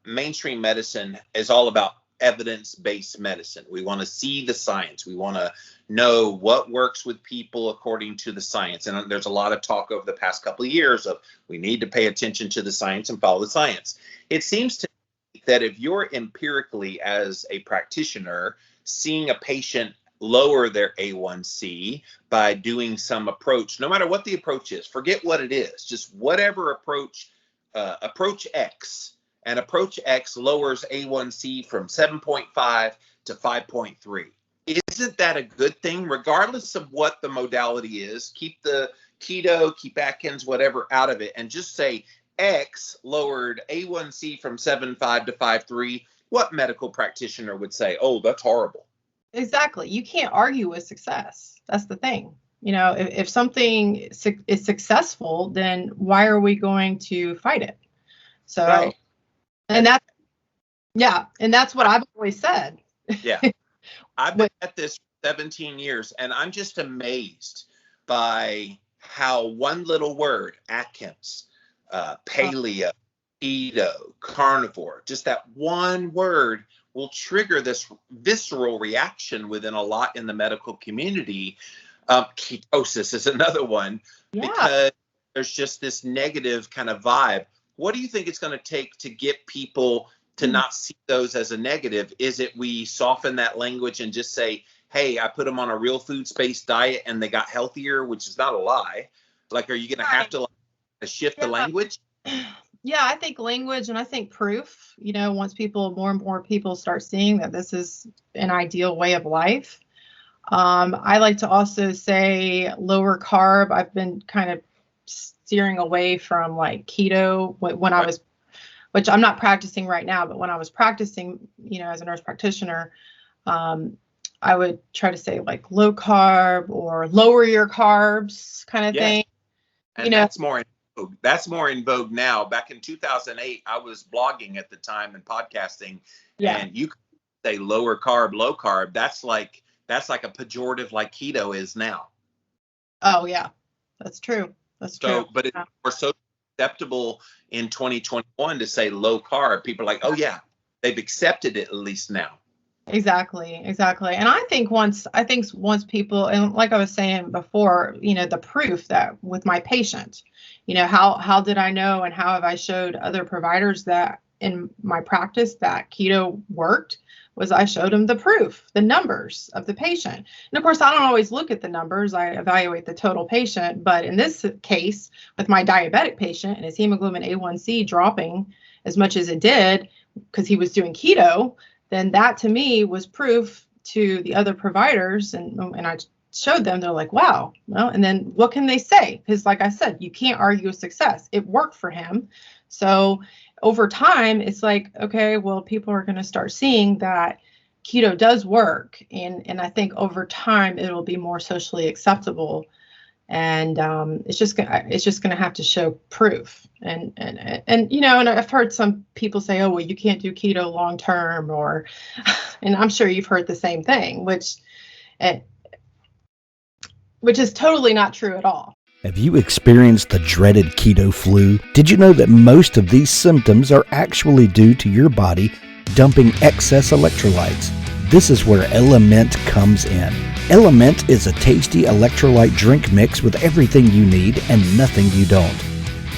mainstream medicine is all about evidence-based medicine. We want to see the science. We want to know what works with people according to the science. And there's a lot of talk over the past couple of years of we need to pay attention to the science and follow the science. It seems to me that if you're empirically, as a practitioner, seeing a patient lower their A1C by doing some approach, no matter what the approach is, forget what it is, just whatever approach, approach X, and approach X lowers A1C from 7.5 to 5.3. Isn't that a good thing, regardless of what the modality is? Keep the keto, keep Atkins, whatever out of it, and just say X lowered A1C from 7.5 to 5.3. What medical practitioner would say, oh, that's horrible? Exactly. You can't argue with success. That's the thing. You know, if something is successful, then why are we going to fight it? So, right. And that's what I've always said. Yeah. I've been at this for 17 years, and I'm just amazed by how one little word, Atkins, paleo, keto, carnivore, just that one word will trigger this visceral reaction within a lot in the medical community. Ketosis is another one, because there's just this negative kind of vibe. What do you think it's going to take to get people to not see those as a negative? Is it we soften that language and just say, hey, I put them on a real food-based diet and they got healthier, which is not a lie. Like, are you going to have to shift the language? Yeah, I think language, and I think proof, you know, once more and more people start seeing that this is an ideal way of life. I like to also say lower carb. I've been kind of steering away from like keto when I was, which I'm not practicing right now, but when I was practicing, you know, as a nurse practitioner, I would try to say like low carb or lower your carbs kind of thing. And you know, that's more in vogue now. Back in 2008, I was blogging at the time and podcasting, and you could say lower carb, low carb. That's like a pejorative like keto is now. Oh yeah, that's true. That's true. So, but it's more so acceptable in 2021 to say low carb. People are like, oh yeah, they've accepted it at least now. Exactly. And I think once people, and like I was saying before, you know, the proof that with my patient, you know, how did I know, and how have I showed other providers that in my practice that keto worked, was I showed them the proof, the numbers of the patient. And of course, I don't always look at the numbers. I evaluate the total patient. But in this case, with my diabetic patient and his hemoglobin A1C dropping as much as it did because he was doing keto, then that to me was proof to the other providers. And I showed them, they're like, wow. Well, and then what can they say? Because like I said, you can't argue with success. It worked for him. So over time, it's like, okay, well, people are going to start seeing that keto does work. And I think over time, it'll be more socially acceptable. And it's just going to have to show proof. And you know, and I've heard some people say, oh, well, you can't do keto long term, and I'm sure you've heard the same thing, which is totally not true at all. Have you experienced the dreaded keto flu? Did you know that most of these symptoms are actually due to your body dumping excess electrolytes? This is where Element comes in. Element is a tasty electrolyte drink mix with everything you need and nothing you don't.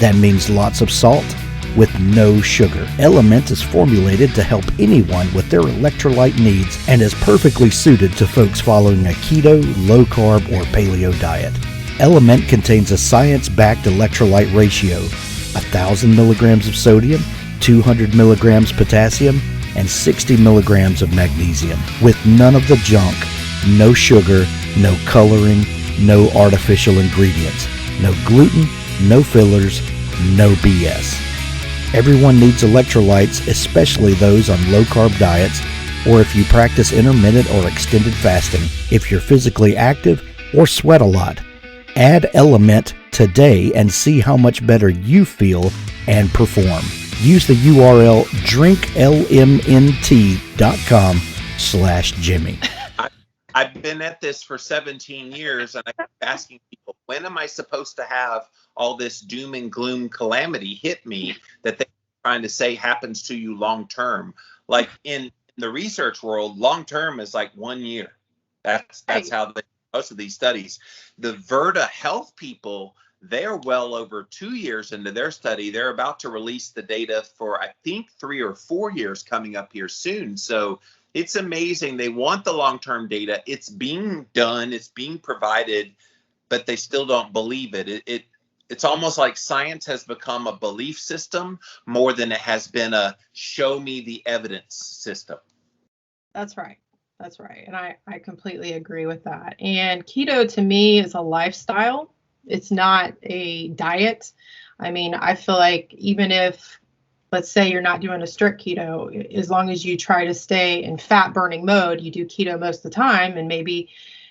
That means lots of salt with no sugar. Element is formulated to help anyone with their electrolyte needs and is perfectly suited to folks following a keto, low carb, or paleo diet. Element contains a science-backed electrolyte ratio, 1,000 milligrams of sodium, 200 milligrams potassium, and 60 milligrams of magnesium, with none of the junk, no sugar, no coloring, no artificial ingredients, no gluten, no fillers, no BS. Everyone needs electrolytes, especially those on low-carb diets, or if you practice intermittent or extended fasting, if you're physically active, or sweat a lot. Add Element today and see how much better you feel and perform. Use the URL drinklmnt.com/Jimmy. I've been at this for 17 years, and I keep asking people, when am I supposed to have all this doom and gloom calamity hit me that they trying to say happens to you long term. Like in the research world, long term is like 1 year. That's how most of these studies. The Virta Health people, they're well over 2 years into their study. They're about to release the data for, I think, 3 or 4 years coming up here soon. So it's amazing. They want the long-term data. It's being done. It's being provided, but they still don't believe it. It's almost like science has become a belief system more than it has been a show me the evidence system. That's right. That's right. And I completely agree with that. And keto to me is a lifestyle. It's not a diet. I mean, I feel like even if, let's say you're not doing a strict keto, as long as you try to stay in fat burning mode, you do keto most of the time. And maybe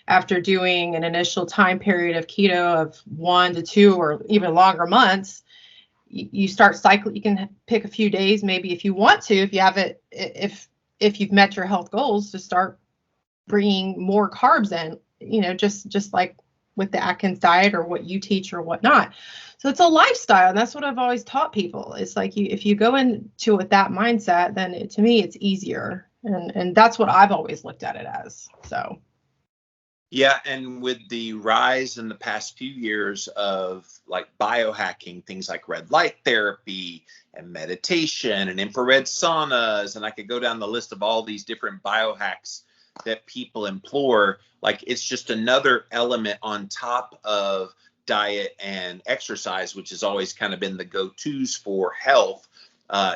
after doing an initial time period of keto of 1 to 2 or even longer months, you start cycling. You can pick a few days, maybe if you want to, if you have it, if you've met your health goals, to start bringing more carbs in, just like with the Atkins diet or what you teach or whatnot. So it's a lifestyle. And that's what I've always taught people. It's like if you go into it with that mindset, then to me, it's easier. And that's what I've always looked at it as. So. Yeah, and with the rise in the past few years of like biohacking, things like red light therapy and meditation and infrared saunas, and I could go down the list of all these different biohacks that people implore, like it's just another element on top of diet and exercise, which has always kind of been the go-tos for health.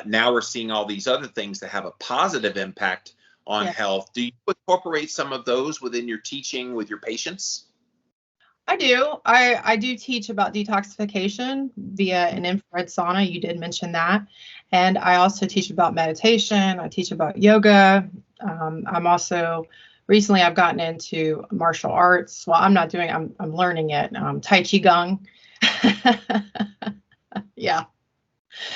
Now we're seeing all these other things that have a positive impact on health. Do you incorporate some of those within your teaching with your patients? I do. I do teach about detoxification via an infrared sauna. You did mention that. And I also teach about meditation. I teach about yoga. I'm also, recently I've gotten into martial arts. Well, I'm not doing, I'm learning it. Tai Chi Gong. Yeah,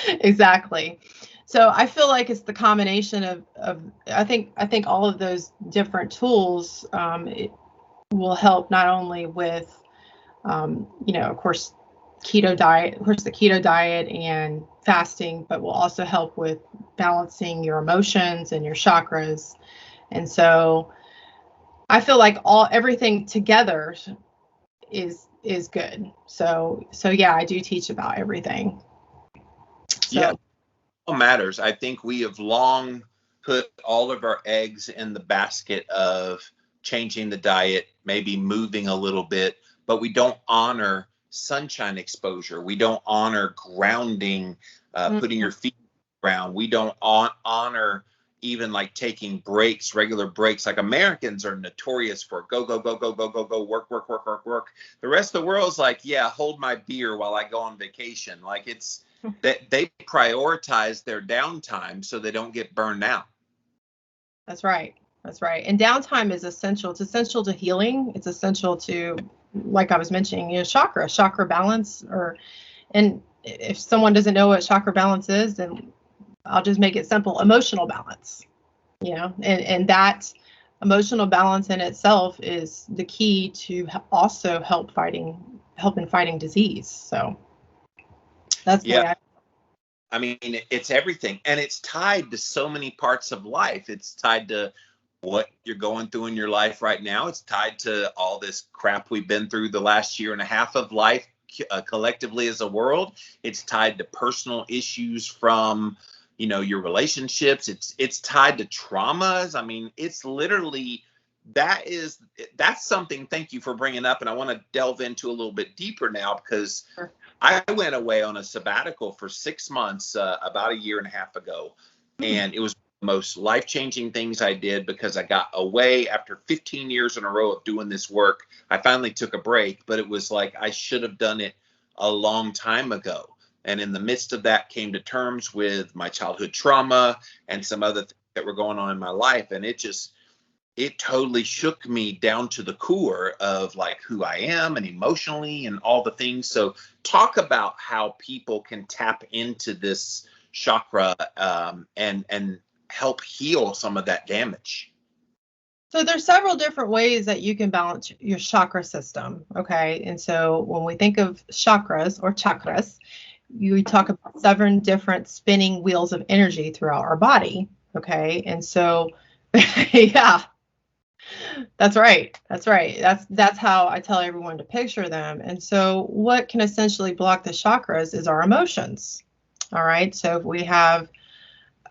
exactly. So I feel like it's the combination of I think all of those different tools it will help not only with of course the keto diet and fasting, but will also help with balancing your emotions and your chakras. And so I feel like everything together is good. So yeah, I do teach about everything. So. Yeah. Matters. I think we have long put all of our eggs in the basket of changing the diet, maybe moving a little bit, but we don't honor sunshine exposure. We don't honor grounding, putting your feet on the ground. We don't honor even like taking breaks, regular breaks. Like Americans are notorious for go, work. The rest of the world's like, yeah, hold my beer while I go on vacation. Like it's that they prioritize their downtime so they don't get burned out. That's right. That's right. And downtime is essential. It's essential to healing. It's essential to, like I was mentioning, chakra balance. And if someone doesn't know what chakra balance is, then I'll just make it simple: emotional balance. And that emotional balance in itself is the key to also help in fighting disease. So. That's I mean, it's everything. And it's tied to so many parts of life. It's tied to what you're going through in your life right now. It's tied to all this crap we've been through the last year and a half of life collectively as a world. It's tied to personal issues from, your relationships. It's tied to traumas. I mean, it's literally, that's something, thank you for bringing up. And I want to delve into a little bit deeper now, because sure. I went away on a sabbatical for 6 months about a year and a half ago. And it was the most life-changing things I did, because I got away after 15 years in a row of doing this work. I finally took a break, but it was like I should have done it a long time ago. And in the midst of that, came to terms with my childhood trauma and some other things that were going on in my life. And it totally shook me down to the core of like who I am and emotionally and all the things. So talk about how people can tap into this chakra and help heal some of that damage. So there's several different ways that you can balance your chakra system. Okay. And so when we think of chakras or chakras, you talk about 7 different spinning wheels of energy throughout our body. Okay. And so, yeah, that's right. That's how I tell everyone to picture them. And so what can essentially block the chakras is our emotions. All right. So if we have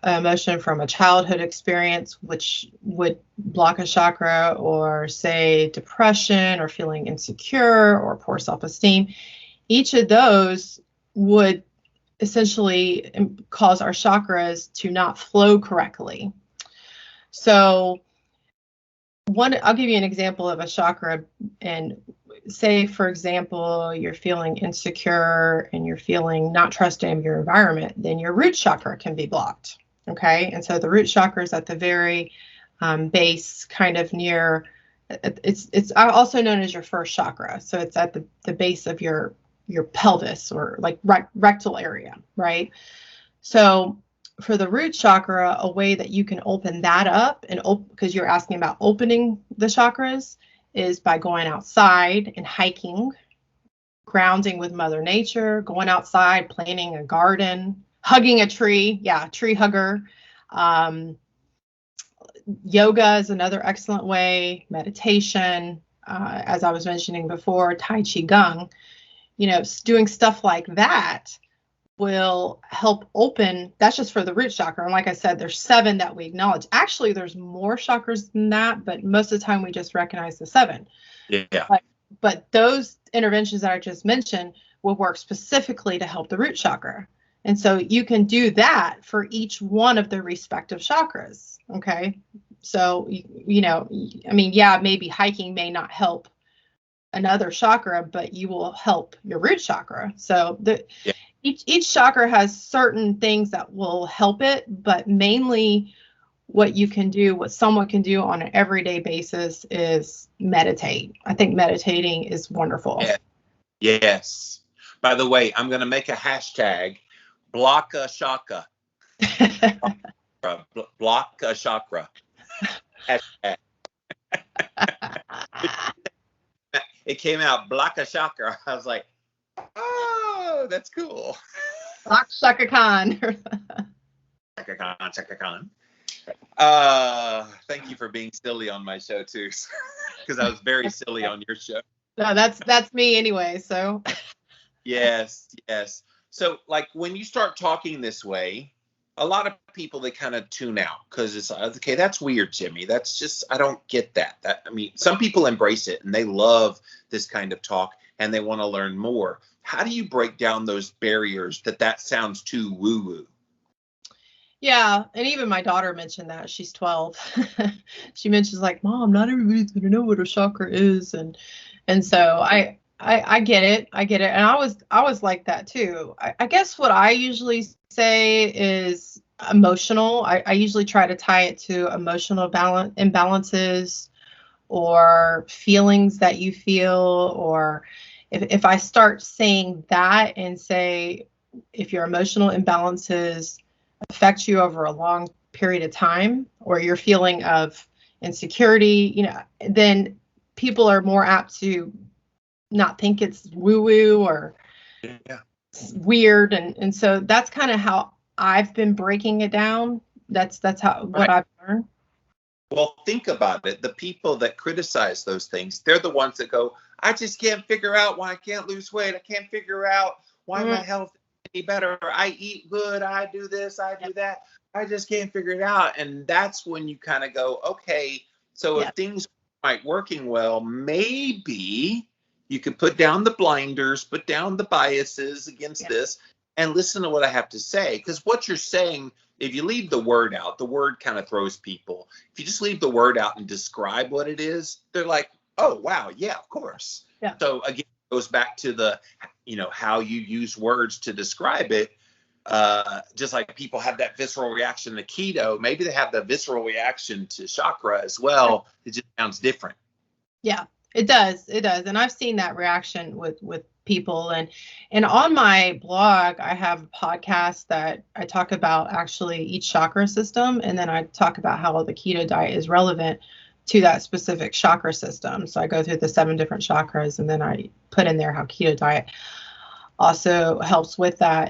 emotion from a childhood experience, which would block a chakra, or say depression or feeling insecure or poor self-esteem, each of those would essentially cause our chakras to not flow correctly. So I'll give you an example of a chakra, and say, for example, you're feeling insecure and you're feeling not trusting of your environment, then your root chakra can be blocked. Okay. And so the root chakra is at the very base, kind of near, it's also known as your first chakra. So it's at the base of your pelvis, or like rectal area, right? So for the root chakra, a way that you can open that up, and because you're asking about opening the chakras, is by going outside and hiking, grounding with Mother Nature, going outside, planting a garden, hugging a tree. Yeah, tree hugger. Yoga is another excellent way. Meditation, as I was mentioning before, Tai Chi Gong. Doing stuff like that will help open. That's just for the root chakra. And like I said, there's 7 that we acknowledge. Actually, there's more chakras than that, but most of the time we just recognize the 7. Yeah. But those interventions that I just mentioned will work specifically to help the root chakra. And so you can do that for each one of the respective chakras. Okay. So, maybe hiking may not help another chakra, but you will help your root chakra. So each chakra has certain things that will help it, but mainly what someone can do on an everyday basis is meditate. I think meditating is wonderful. Yeah. Yes. By the way, I'm going to make a hashtag, block a chakra. Block a chakra. Hashtag. It came out, block a chakra. I was like, oh, that's cool. Block Chaka Khan. Chaka Khan. Thank you for being silly on my show too, because I was very silly on your show. No, that's me anyway. So. Yes. So, like, when you start talking this way, a lot of people, they kind of tune out because it's okay. That's weird, Jimmy. That's just, I don't get that. Some people embrace it and they love this kind of talk and they want to learn more. How do you break down those barriers that sounds too woo-woo? Yeah, and even my daughter mentioned that. She's 12. She mentions, like, Mom, not everybody's gonna know what a chakra is, and so I get it. And I was like that too. I guess what I usually say is emotional. I usually try to tie it to emotional imbalances or feelings that you feel, or if I start saying that and say, if your emotional imbalances affect you over a long period of time, or your feeling of insecurity, then people are more apt to not think it's woo-woo or weird. And so that's kind of how I've been breaking it down. That's what I've learned. Well, think about it. The people that criticize those things, they're the ones that go, I just can't figure out why I can't lose weight. I can't figure out why my health is any better. I eat good. I do this. I do that. I just can't figure it out. And that's when you kind of go, okay, so if things aren't working well, maybe you could put down the blinders, put down the biases against this, and listen to what I have to say. Because what you're saying, if you leave the word out, the word kind of throws people. If you just leave the word out and describe what it is, they're like, oh, wow, yeah, of course. Yeah. So again, it goes back to the, how you use words to describe it. Just like people have that visceral reaction to keto, maybe they have the visceral reaction to chakra as well. It just sounds different. Yeah, it does. And I've seen that reaction with people, and on my blog, I have a podcast that I talk about actually each chakra system. And then I talk about how the keto diet is relevant to that specific chakra system. So I go through the 7 different chakras, and then I put in there how keto diet also helps with that.